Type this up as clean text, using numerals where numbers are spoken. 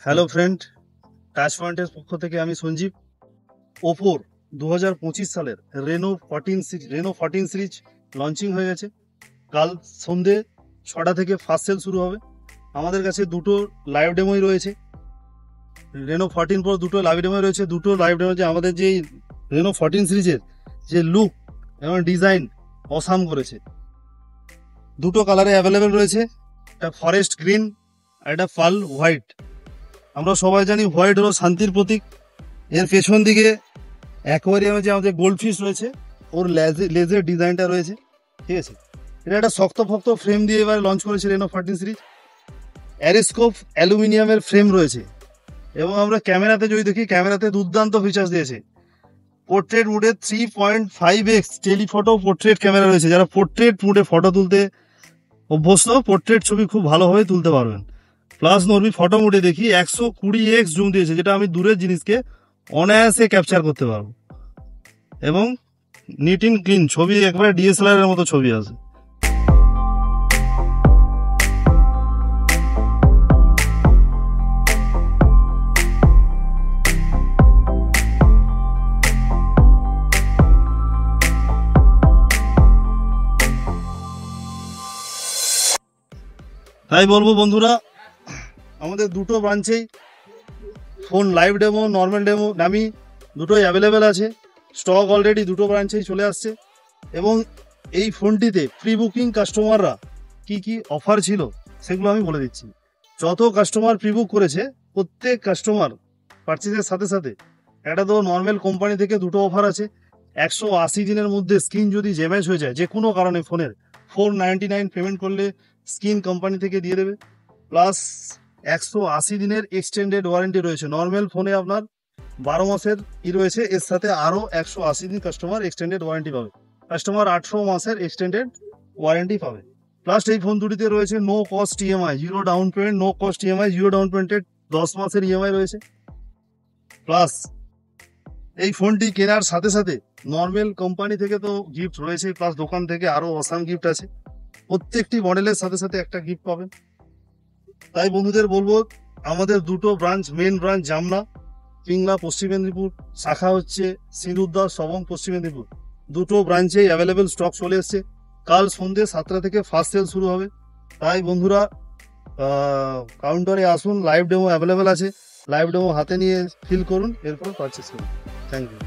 Hello friend, touch পয়েন্টের পক্ষ থেকে আমি সঞ্জীব। ওপোর 2025 সালের রেনো 14 সিরিজ লঞ্চিং হয়ে গেছে। কাল সন্ধে 6টা থেকে ফার্স্ট সেল শুরু হবে। আমাদের কাছে দুটো লাইভ ডেমোই রয়েছে। রেনো 14 প্রো দুটো লাইভ ডেমোই রয়েছে। দুটো লাইভ ডেমো যে আমাদের যে রেনো 14 সিরিজের যে লুক এবং ডিজাইন অসাম করেছে। দুটো কালারে অ্যাভেলেবেল রয়েছে, একটা ফরেস্ট গ্রিন আর একটা পার্ল হোয়াইট। আমরা সবাই জানি হোয়াইট হলো শান্তির প্রতীক। এর পেছন দিকে অ্যাকোয়ারিয়ামে যে আমাদের গোল্ডফিশ রয়েছে, ওর লেজের ডিজাইনটা রয়েছে, ঠিক আছে। এটা একটা শক্ত ফ্রেম দিয়ে এবার লঞ্চ করেছে রেনো 14 সিরিজ। অ্যারিস্কোপ অ্যালুমিনিয়ামের ফ্রেম রয়েছে এবং আমরা ক্যামেরাতে যদি দেখি, ক্যামেরাতে দুর্দান্ত ফিচার্স দিয়েছে। পোর্ট্রেট মুডে 3.5x টেলিফটো পোর্ট্রেট ক্যামেরা রয়েছে। যারা পোর্ট্রেট মুডে ফটো তুলতে অভ্যস্ত, পোর্ট্রেট ছবি খুব ভালোভাবে তুলতে পারবেন। প্লাস নরমি ফটো মুডে দেখি 120x জুম দিয়েছে, যেটা আমি দূরের জিনিসকে অনায়াসে ক্যাপচার করতে পারবো এবং নিট ইন ক্লিন ছবি, একবারে ডিএসএলআর এর মতো ছবি আসে। তাই বলবো বন্ধুরা, আমাদের দুটো ব্রাঞ্চেই phone live demo, normal demo, দামি দুটোই অ্যাভেলেবেল আছে। স্টক অলরেডি দুটো ব্রাঞ্চেই চলে আসছে এবং এই ফোনটিতে প্রি বুকিং কাস্টমাররা কি অফার ছিল সেগুলো আমি বলে দিচ্ছি। যত কাস্টমার প্রি বুক করেছে, প্রত্যেক কাস্টমার পারচেজের সাথে সাথে একটা তো নর্মাল কোম্পানি থেকে দুটো অফার আছে। 180 দিনের মধ্যে স্ক্রিন যদি ড্যামেজ হয়ে যায় যে কোনো কারণে ফোনের, 499 পেমেন্ট করলে স্ক্রিন কোম্পানি থেকে দিয়ে দেবে। প্লাস 180 দিনের এক্সটেন্ডেড ওয়ারেন্টি রয়েছে। নর্মাল ফোনে আপনার 12 মাসের রয়েছে, এর সাথে আরও 180 দিন কাস্টমার এক্সটেন্ডেড ওয়ারেন্টি পাবে। কাস্টমার 18 মাসের এক্সটেন্ডেড ওয়ারেন্টি পাবে। প্লাস এই ফোন দুটিতে রয়েছে no cost EMI, zero down payment, no cost EMI, zero down পেমেন্টেড 10 মাসের ইএমআই রয়েছে। প্লাস এই ফোনটি কেনার সাথে সাথে নর্মাল কোম্পানি থেকে তো গিফট রয়েছে, প্লাস দোকান থেকে আরও অসাম গিফট আছে। প্রত্যেকটি মডেলের সাথে সাথে একটা গিফট পাবেন। তাই বন্ধুদের বলবো, আমাদের দুটো branch, main branch Jamuna Pingla পশ্চিম মেদিনীপুর, শাখা হচ্ছে সিঁদুরদা সবং পশ্চিম মেদিনীপুর। দুটো ব্রাঞ্চেই অ্যাভেলেবেল স্টক চলে এসছে। কাল সন্ধ্যে 7টা থেকে ফার্স্ট সেল শুরু হবে। তাই বন্ধুরা কাউন্টারে আসুন, লাইভ ডেমো অ্যাভেলেবেল আছে। লাইভ ডেমো হাতে নিয়ে ফিল করুন, এরপর পারচেস করুন। Thank you.